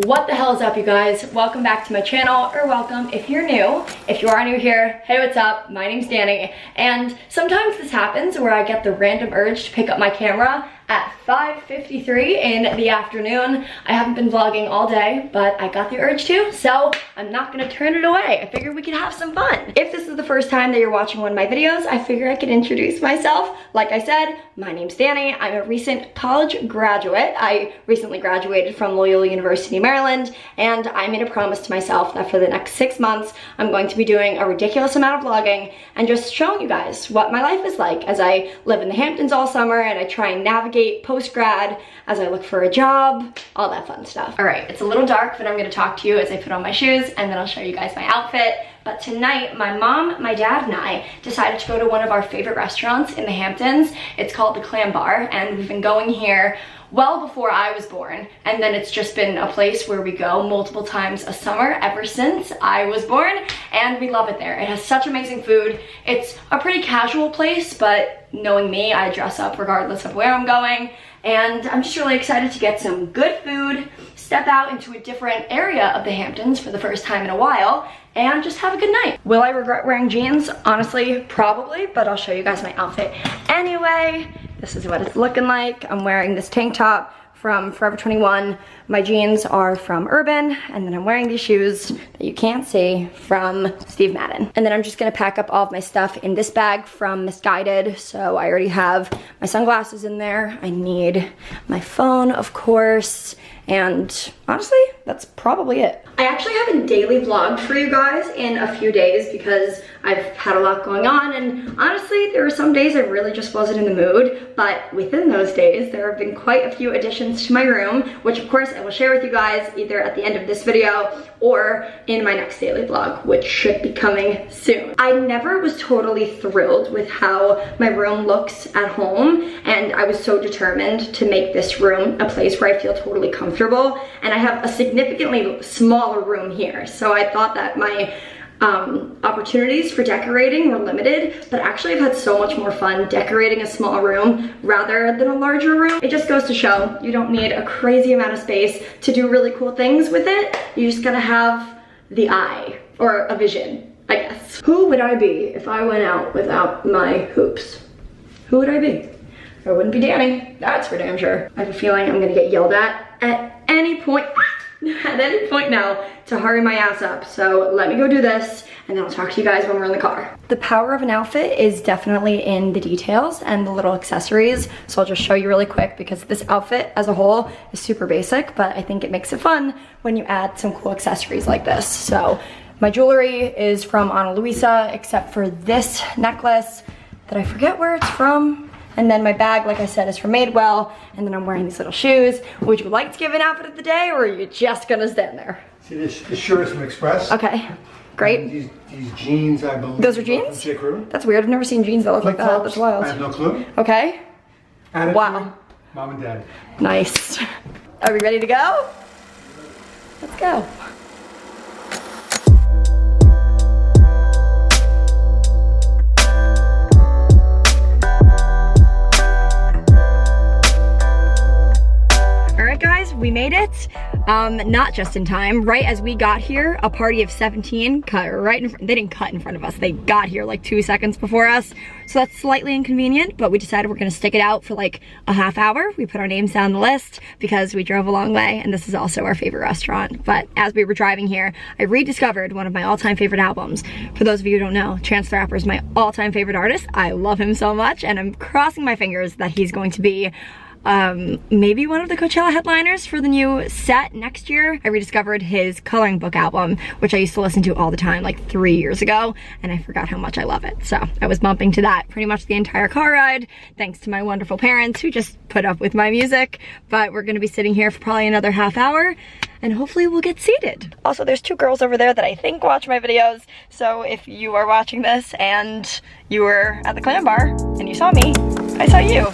What the hell is up, you guys? Welcome back to my channel, or welcome if you're new. If you are new here, hey, what's up? My name's Danny, and sometimes this happens where I get the random urge to pick up my camera at 5:53 in the afternoon. I haven't been vlogging all day, but I got the urge to, so I'm not gonna turn it away. I figured we could have some fun. If this is the first time that you're watching one of my videos, I figure I could introduce myself. Like I said, my name's Danny. I'm a recent college graduate. I recently graduated from Loyola University, Maryland, and I made a promise to myself that for the next 6 months, I'm going to be doing a ridiculous amount of vlogging and just showing you guys what my life is like as I live in the Hamptons all summer and I try and navigate post-grad as I look for a job, all that fun stuff. All right, it's a little dark, but I'm gonna talk to you as I put on my shoes and then I'll show you guys my outfit. But tonight, my mom, my dad, and I decided to go to one of our favorite restaurants in the Hamptons. It's called the Clam Bar, and we've been going here well before I was born, and then it's just been a place where we go multiple times a summer ever since I was born, and we love it there. It has such amazing food. It's a pretty casual place, but knowing me, I dress up regardless of where I'm going, and I'm just really excited to get some good food, step out into a different area of the Hamptons for the first time in a while, and just have a good night. Will I regret wearing jeans? Honestly, probably, but I'll show you guys my outfit anyway. This is what it's looking like. I'm wearing this tank top from Forever 21. My jeans are from Urban, and then I'm wearing these shoes that you can't see from Steve Madden. And then I'm just gonna pack up all of my stuff in this bag from Misguided. So I already have my sunglasses in there. I need my phone, of course, and honestly, that's probably it. I actually haven't daily vlogged for you guys in a few days because I've had a lot going on, and honestly, there were some days I really just wasn't in the mood, but within those days, there have been quite a few additions to my room, which of course I will share with you guys either at the end of this video or in my next daily vlog, which should be coming soon. I never was totally thrilled with how my room looks at home, and I was so determined to make this room a place where I feel totally comfortable, and I have a significantly smaller room here, so I thought that my opportunities for decorating were limited, but actually I've had so much more fun decorating a small room rather than a larger room. It just goes to show you don't need a crazy amount of space to do really cool things with it. You just gotta have the eye, or a vision, I guess. Who would I be if I went out without my hoops? Who would I be? I wouldn't be Danny, that's for damn sure. I have a feeling I'm gonna get yelled at any point now to hurry my ass up. So let me go do this and then I'll talk to you guys when we're in the car. The power of an outfit is definitely in the details and the little accessories. So I'll just show you really quick because this outfit as a whole is super basic, but I think it makes it fun when you add some cool accessories like this. So my jewelry is from Ana Luisa, except for this necklace that I forget where it's from. And then my bag, like I said, is from Madewell. And then I'm wearing these little shoes. Would you like to give an outfit of the day, or are you just gonna stand there? See, this shirt is from Express. Okay, great. These jeans, I believe. Those are jeans? J. Crew. That's weird. I've never seen jeans that look like that. That's wild. I have no clue. Okay. Attitude, Wow. Mom and Dad. Nice. Are we ready to go? Let's go. We made it, not just in time. Right as we got here, a party of 17 cut right in front. They didn't cut in front of us. They got here like 2 seconds before us. So that's slightly inconvenient, but we decided we're gonna stick it out for like a half hour. We put our names down the list because we drove a long way, and this is also our favorite restaurant. But as we were driving here, I rediscovered one of my all-time favorite albums. For those of you who don't know, Chance the Rapper is my all-time favorite artist. I love him so much, and I'm crossing my fingers that he's going to be maybe one of the Coachella headliners for the new set next year. I rediscovered his coloring book album, which I used to listen to all the time like 3 years ago, and I forgot how much I love it. So I was bumping to that pretty much the entire car ride, thanks to my wonderful parents who just put up with my music. But we're gonna be sitting here for probably another half hour, and hopefully we'll get seated. Also, there's 2 girls over there that I think watch my videos, so if you are watching this and you were at the Clam Bar and you saw me, I saw you.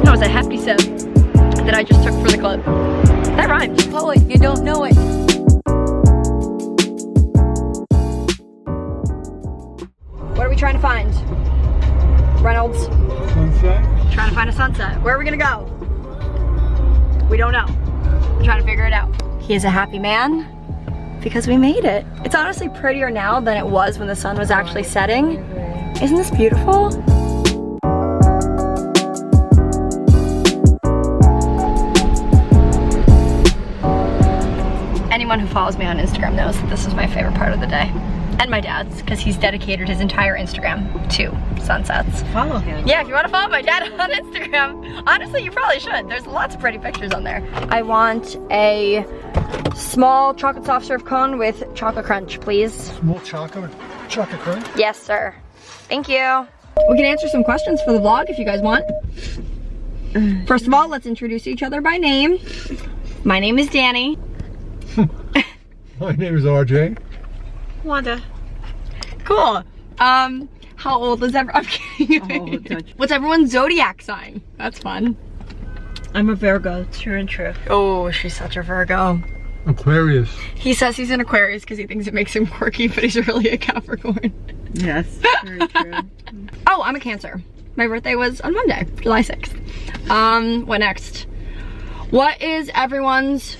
Was a hefty sip that I just took for the clip. That rhymes. Oh, you don't know it. What are we trying to find? Reynolds. Sunshine? Trying to find a sunset. Where are we gonna go? We don't know. We're trying to figure it out. He is a happy man because we made it. It's honestly prettier now than it was when the sun was actually setting. Isn't this beautiful? Anyone who follows me on Instagram knows that this is my favorite part of the day. And my dad's, because he's dedicated his entire Instagram to sunsets. Follow him. Yeah, if you want to follow my dad on Instagram, honestly, you probably should. There's lots of pretty pictures on there. I want a small chocolate soft serve cone with chocolate crunch, please. Small chocolate crunch? Yes, sir. Thank you. We can answer some questions for the vlog if you guys want. First of all, let's introduce each other by name. My name is Danny. My name is RJ. Wanda. Cool. How old is everyone? I'm kidding. What's everyone's zodiac sign? That's fun. I'm a Virgo, true and true. Oh, she's such a Virgo. Aquarius. He says he's an Aquarius because he thinks it makes him quirky, but he's really a Capricorn. Yes, very true. Oh, I'm a Cancer. My birthday was on Monday, July 6th. What next? What is everyone's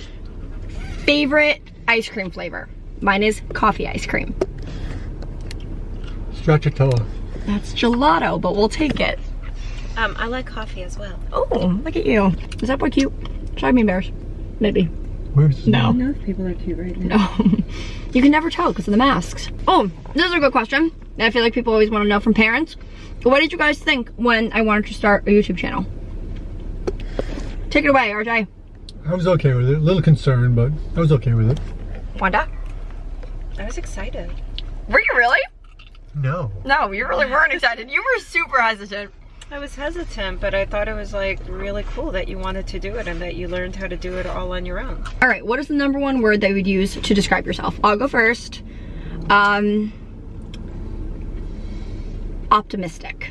favorite ice cream flavor? Mine is coffee ice cream. Stracciatella. That's gelato, but we'll take it. I like coffee as well. Oh, look at you. Is that boy cute? Should I be embarrassed? Maybe. Where's No. I know if people are cute right now. No. You can never tell because of the masks. Oh, this is a good question. I feel like people always want to know from parents. What did you guys think when I wanted to start a YouTube channel? Take it away, RJ. I was okay with it. A little concerned, but I was okay with it. Wanda? I was excited. Were you really? No. No, you really weren't excited. You were super hesitant. I was hesitant, but I thought it was like really cool that you wanted to do it and that you learned how to do it all on your own. All right, what is the #1 word that you would use to describe yourself? I'll go first. Optimistic.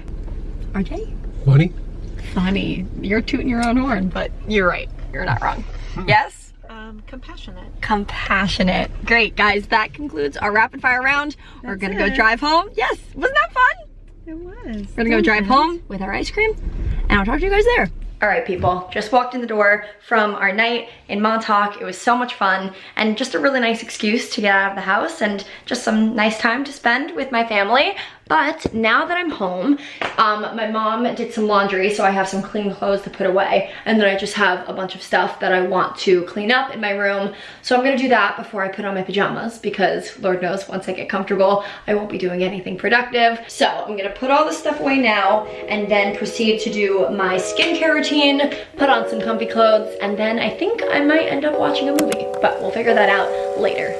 RJ? Funny? Funny. You're tooting your own horn, but you're right. You're not wrong. Yes? Compassionate. Compassionate. Great, guys. That concludes our rapid fire round. We're gonna go drive home. Yes, wasn't that fun? It was. We're gonna go drive home with our ice cream, and I'll talk to you guys there. All right, people, just walked in the door from our night in Montauk. It was so much fun and just a really nice excuse to get out of the house and just some nice time to spend with my family. But now that I'm home, my mom did some laundry, so I have some clean clothes to put away, and then I just have a bunch of stuff that I want to clean up in my room. So I'm gonna do that before I put on my pajamas, because Lord knows once I get comfortable, I won't be doing anything productive. So I'm gonna put all this stuff away now and then proceed to do my skincare routine, put on some comfy clothes, and then I think I might end up watching a movie, but we'll figure that out later.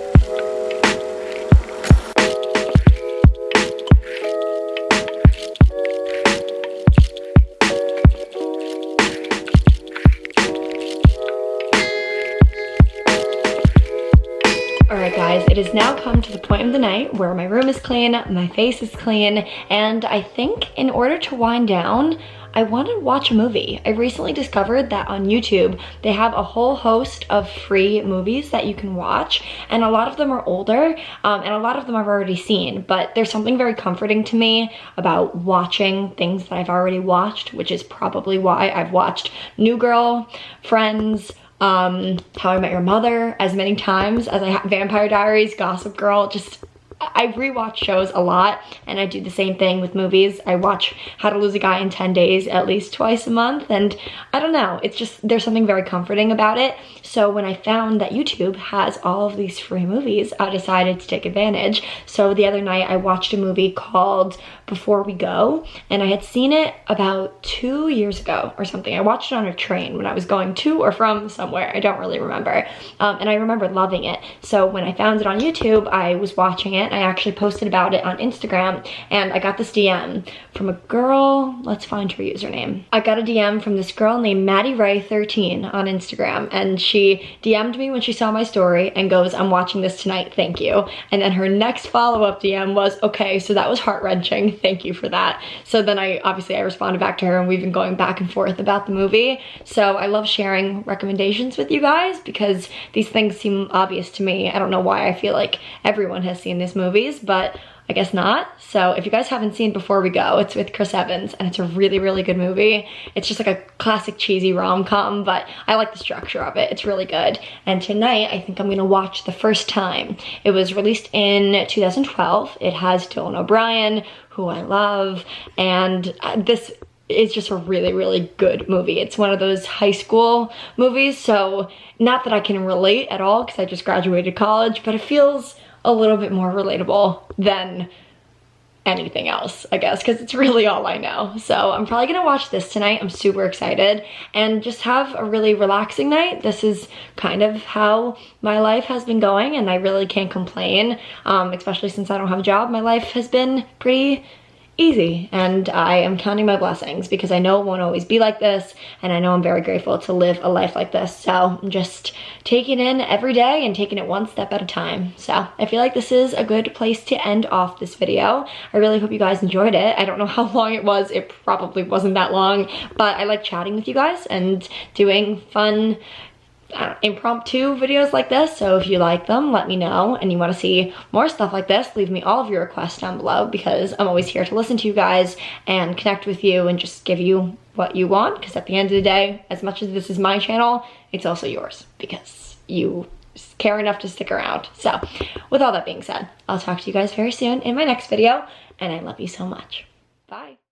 Alright guys, it has now come to the point of the night where my room is clean, my face is clean, and I think in order to wind down, I want to watch a movie. I recently discovered that on YouTube, they have a whole host of free movies that you can watch, and a lot of them are older, and a lot of them I've already seen, but there's something very comforting to me about watching things that I've already watched, which is probably why I've watched New Girl, Friends, How I Met Your Mother as many times as I have Vampire Diaries, Gossip Girl. Just I rewatch shows a lot, and I do the same thing with movies. I watch How to Lose a Guy in 10 Days at least twice a month, and I don't know, it's just, there's something very comforting about it. So when I found that YouTube has all of these free movies, I decided to take advantage. So the other night I watched a movie called Before We Go, and I had seen it about 2 years ago or something. I watched it on a train when I was going to or from somewhere, I don't really remember. And I remember loving it. So when I found it on YouTube, I was watching it. I actually posted about it on Instagram, and I got this DM from a girl, let's find her username. I got a DM from this girl named Maddie Ray 13 on Instagram, and she DM'd me when she saw my story and goes, "I'm watching this tonight, thank you." And then her next follow-up DM was, "Okay, so that was heart-wrenching, thank you for that." So then I responded back to her, and we've been going back and forth about the movie. So I love sharing recommendations with you guys because these things seem obvious to me. I don't know why I feel like everyone has seen these movies, but I guess not. So if you guys haven't seen Before We Go, it's with Chris Evans, and it's a really, really good movie. It's just like a classic cheesy rom-com, but I like the structure of it. It's really good. And tonight, I think I'm gonna watch The First Time. It was released in 2012. It has Dylan O'Brien, who I love, and this is just a really, really good movie. It's one of those high school movies, so not that I can relate at all because I just graduated college, but it feels a little bit more relatable than anything else, I guess, because it's really all I know. So I'm probably gonna watch this tonight. I'm super excited and just have a really relaxing night. This is kind of how my life has been going, and I really can't complain, especially since I don't have a job. My life has been pretty easy, and I am counting my blessings because I know it won't always be like this, and I know I'm very grateful to live a life like this. So I'm just taking in every day and taking it one step at a time. So I feel like this is a good place to end off this video. I really hope you guys enjoyed it. I don't know how long it was. It probably wasn't that long, but I like chatting with you guys and doing fun impromptu videos like this. So if you like them, let me know, and you want to see more stuff like this, leave me all of your requests down below, because I'm always here to listen to you guys and connect with you and just give you what you want, because at the end of the day, as much as this is my channel, it's also yours because you care enough to stick around. So with all that being said, I'll talk to you guys very soon in my next video, and I love you so much. Bye.